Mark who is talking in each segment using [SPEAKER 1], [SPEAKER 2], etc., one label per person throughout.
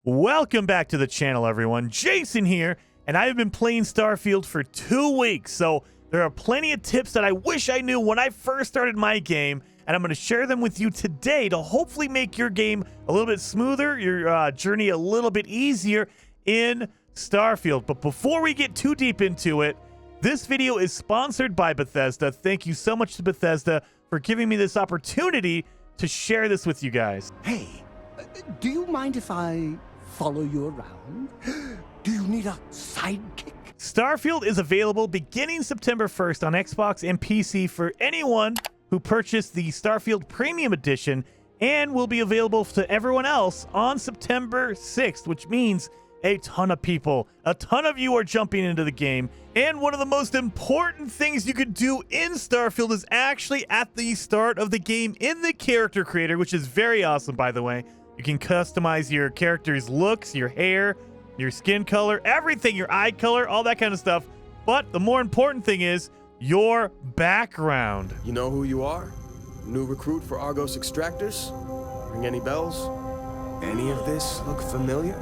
[SPEAKER 1] Welcome back to the channel, everyone. Jason here, and I have been playing Starfield for 2 weeks, so there are plenty of tips that I wish I knew when I first started my game, and I'm going to share them with you today to hopefully make your game a little bit smoother, your journey a little bit easier in Starfield. But before we get too deep into it, this video is sponsored by Bethesda. Thank you so much to Bethesda for giving me this opportunity to share this with you guys.
[SPEAKER 2] Hey, do you mind if I follow you around? Do you need a sidekick?
[SPEAKER 1] Starfield is available beginning September 1st on Xbox and PC for anyone who purchased the Starfield Premium Edition, and will be available to everyone else on September 6th, which means a ton of people, a ton of you are jumping into the game. And one of the most important things you can do in Starfield is actually at the start of the game in the character creator, which is very awesome, by the way. You can customize your character's looks, your hair, your skin color, everything, your eye color, all that kind of stuff. But the more important thing is your background.
[SPEAKER 3] You know who you are? New recruit for Argos Extractors? Ring any bells? Any of this look familiar?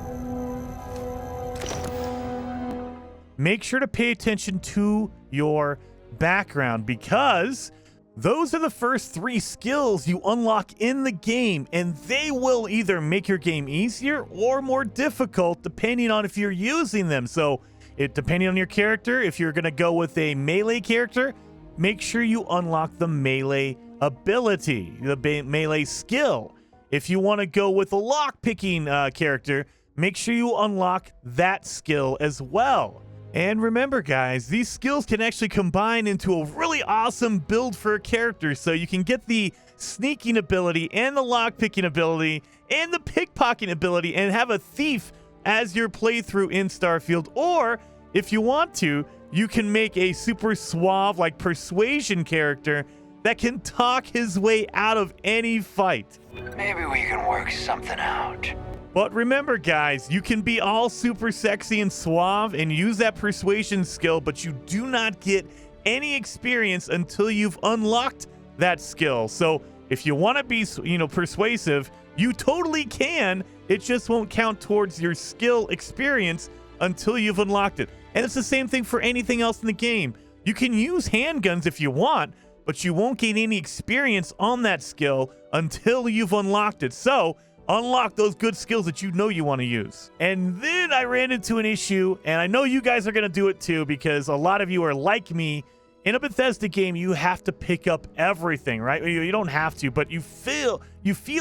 [SPEAKER 1] Make sure to pay attention to your background, because those are the first 3 skills you unlock in the game, and they will either make your game easier or more difficult depending on if you're using them. So depending on your character, if you're going to go with a melee character, make sure you unlock the melee ability, the melee skill. If you want to go with a lock-picking character, make sure you unlock that skill as well. And remember, guys, these skills can actually combine into a really awesome build for a character. So you can get the sneaking ability and the lockpicking ability and the pickpocketing ability and have a thief as your playthrough in Starfield. Or if you want to, you can make a super suave, like, persuasion character that can talk his way out of any fight.
[SPEAKER 4] Maybe we can work something out.
[SPEAKER 1] But remember, guys, you can be all super sexy and suave and use that persuasion skill, but you do not get any experience until you've unlocked that skill. So if you want to be, persuasive, you totally can. It just won't count towards your skill experience until you've unlocked it. And it's the same thing for anything else in the game. You can use handguns if you want, but you won't gain any experience on that skill until you've unlocked it. So unlock those good skills that you know you want to use. And then I ran into an issue, and I know you guys are going to do it too, because a lot of you are like me. In a Bethesda game, you have to pick up everything, right? You don't have to, but you feel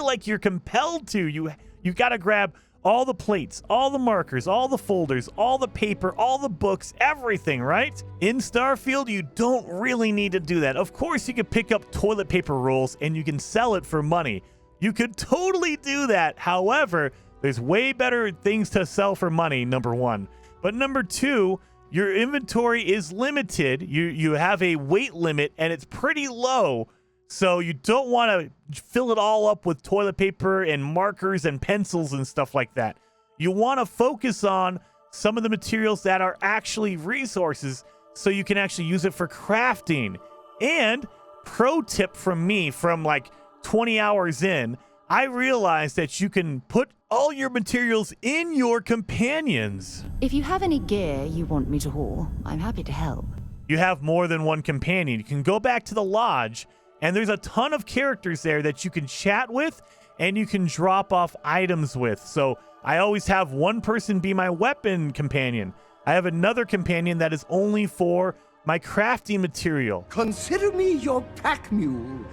[SPEAKER 1] like you're compelled to. You got to grab all the plates, all the markers, all the folders, all the paper, all the books, everything, right? In Starfield, you don't really need to do that. Of course, you can pick up toilet paper rolls and you can sell it for money. You could totally do that. However, there's way better things to sell for money, number one. But number two, your inventory is limited. You have a weight limit, and it's pretty low. So you don't want to fill it all up with toilet paper and markers and pencils and stuff like that. You want to focus on some of the materials that are actually resources, so you can actually use it for crafting. And pro tip from me, from like 20 hours in, I realized that you can put all your materials in your companions.
[SPEAKER 5] If you have any gear you want me to haul, I'm happy to help.
[SPEAKER 1] You have more than one companion. You can go back to the lodge, and there's a ton of characters there that you can chat with and you can drop off items with. So I always have one person be my weapon companion. I have another companion that is only for my crafting material.
[SPEAKER 2] Consider me your pack mule.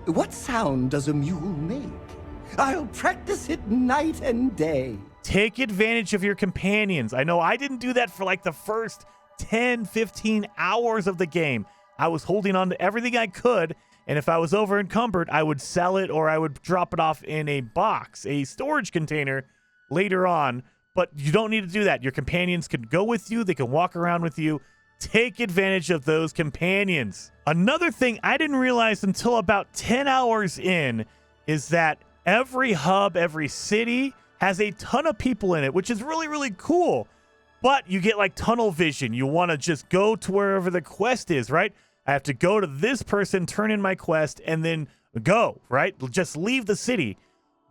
[SPEAKER 2] What sound does a mule make? I'll practice it night and day.
[SPEAKER 1] Take advantage of your companions. I know I didn't do that for like the first 10, 15 hours of the game. I was holding on to everything I could, and if I was over encumbered, I would sell it or I would drop it off in a box, a storage container later on. But you don't need to do that. Your companions can go with you. They can walk around with you. Take advantage of those companions. Another thing I didn't realize until about 10 hours in is that every hub, every city has a ton of people in it, which is really, really cool. But you get like tunnel vision. You want to just go to wherever the quest is, right? I have to go to this person, turn in my quest, and then go, right? Just leave the city.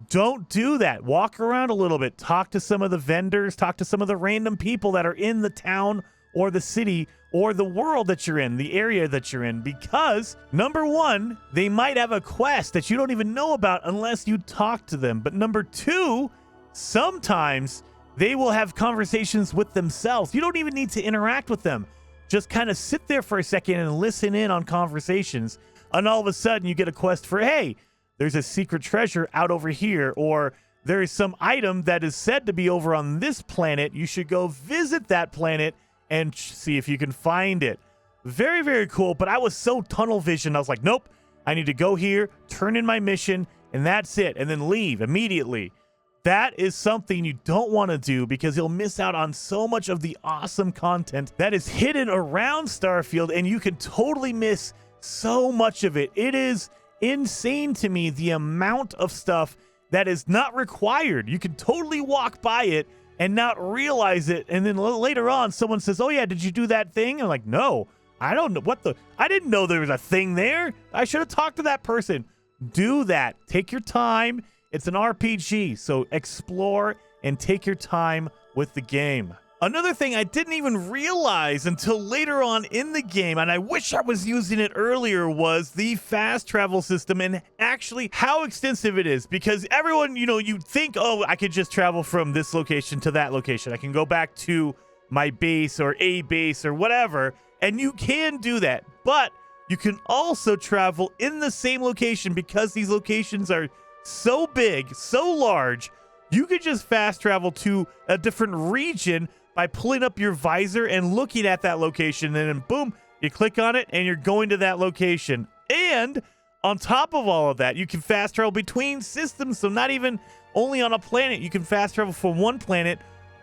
[SPEAKER 1] Don't do that. Walk around a little bit. Talk to some of the vendors. Talk to some of the random people that are in the town or the city or the world that you're in, the area that you're in. Because, number one, they might have a quest that you don't even know about unless you talk to them. But number two, sometimes they will have conversations with themselves. You don't even need to interact with them. Just kind of sit there for a second and listen in on conversations. And all of a sudden you get a quest for, hey, there's a secret treasure out over here, or there is some item that is said to be over on this planet. You should go visit that planet and see if you can find it. Very, very cool. But I was so tunnel vision. I was like, nope, I need to go here, turn in my mission, and that's it. And then leave immediately. That is something you don't want to do because you'll miss out on so much of the awesome content that is hidden around Starfield, and you can totally miss so much of it. It is insane to me the amount of stuff that is not required. You can totally walk by it and not realize it, and then later on someone says, oh yeah, did you do that thing? I'm like, no, I don't know what the, I didn't know there was a thing there. I should have talked to that person. Do that. Take your time. It's an RPG, so explore and take your time with the game. Another thing I didn't even realize until later on in the game, and I wish I was using it earlier, was the fast travel system and actually how extensive it is. Because everyone, you know, you think, oh, I could just travel from this location to that location. I can go back to my base or a base or whatever, and you can do that. But you can also travel in the same location because these locations are so big, so large. You could just fast travel to a different region by pulling up your visor and looking at that location, and then boom, you click on it and you're going to that location. And on top of all of that, you can fast travel between systems. So not even only on a planet, you can fast travel from one planet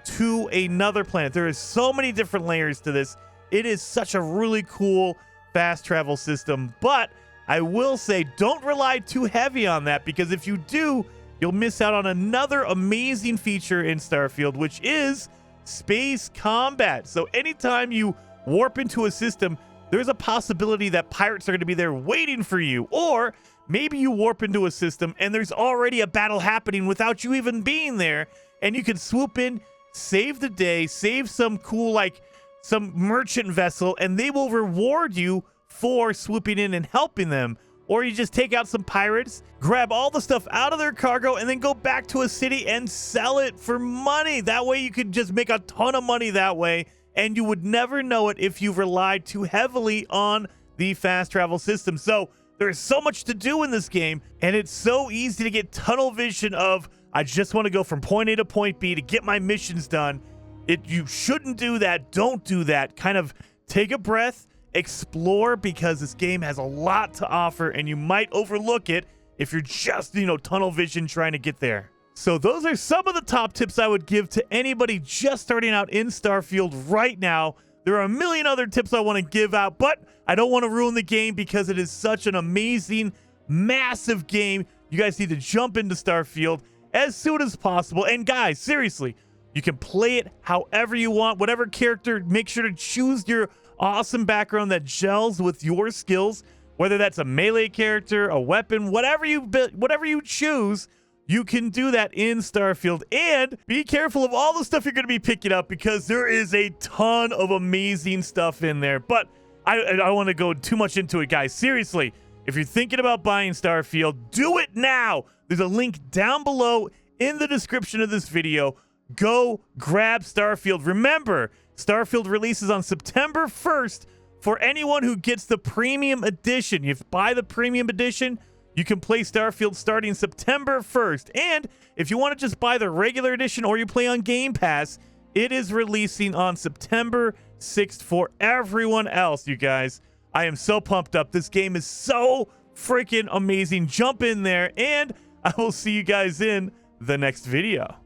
[SPEAKER 1] to another planet. There is so many different layers to this. It is such a really cool fast travel system, but I will say don't rely too heavy on that, because if you do, you'll miss out on another amazing feature in Starfield, which is space combat. So anytime you warp into a system, there's a possibility that pirates are going to be there waiting for you. Or maybe you warp into a system and there's already a battle happening without you even being there, and you can swoop in, save the day, save some cool, like some merchant vessel, and they will reward you for swooping in and helping them. Or you just take out some pirates, grab all the stuff out of their cargo, and then go back to a city and sell it for money. That way you could just make a ton of money that way, and you would never know it if you relied too heavily on the fast travel system. So there's so much to do in this game, and it's so easy to get tunnel vision of, I just want to go from point A to point B to get my missions done. You shouldn't do that. Don't do that. Kind of take a breath, explore, because this game has a lot to offer and you might overlook it if you're just, you know, tunnel vision trying to get there. So those are some of the top tips I would give to anybody just starting out in Starfield right now. There are a million other tips I want to give out, but I don't want to ruin the game because it is such an amazing, massive game. You guys need to jump into Starfield as soon as possible. And guys, seriously, you can play it however you want, whatever character. Make sure to choose your awesome background that gels with your skills, whether that's a melee character, a weapon, whatever you choose. You can do that in Starfield. And be careful of all the stuff you're going to be picking up, because there is a ton of amazing stuff in there. But I don't want to go too much into it, guys. Seriously, if you're thinking about buying Starfield, do it now. There's a link down below in the description of this video. Go grab Starfield. Remember, Starfield releases on September 1st for anyone who gets the Premium Edition. If you buy the Premium Edition, you can play Starfield starting September 1st. And if you want to just buy the regular edition or you play on Game Pass, it is releasing on September 6th for everyone else, you guys. I am so pumped up. This game is so freaking amazing. Jump in there, and I will see you guys in the next video.